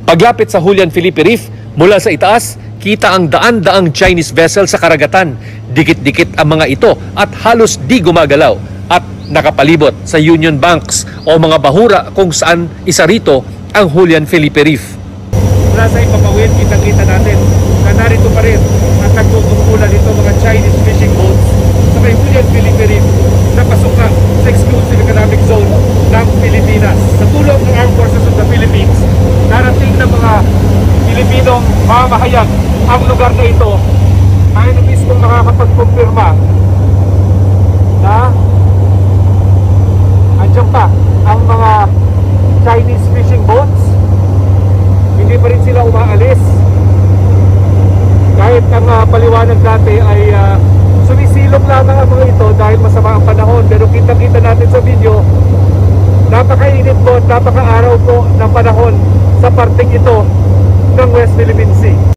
Paglapit sa Julian Felipe Reef, mula sa itaas, kita ang daan-daang Chinese vessel sa karagatan. Dikit-dikit ang mga ito at halos di gumagalaw at nakapalibot sa Union Banks o mga bahura kung saan isa rito ang Julian Felipe Reef. Mula sa ipapawid, kitang-kita natin na narito pa rin at nagtutungkulan ito mga Chinese fishing boats sa may Julian Felipe Reef na pasok na sa exclusive economic zone ng Pilipinas. Sa tulong ng Armed Forces of the Philippines, narating ng mga Pilipinong mamahayag ang lugar na ito. Tayo na mismong nakakapag-confirma na andyan pa ang mga Chinese fishing boats. Hindi pa rin sila umaalis. Kahit ang paliwanag dati ay sumisilong lamang ang mga ito dahil masama ang panahon. Pero kita-kita natin sa video, napakainit po at napaka-araw po ng panahon sa parteng ito ng West Philippine Sea.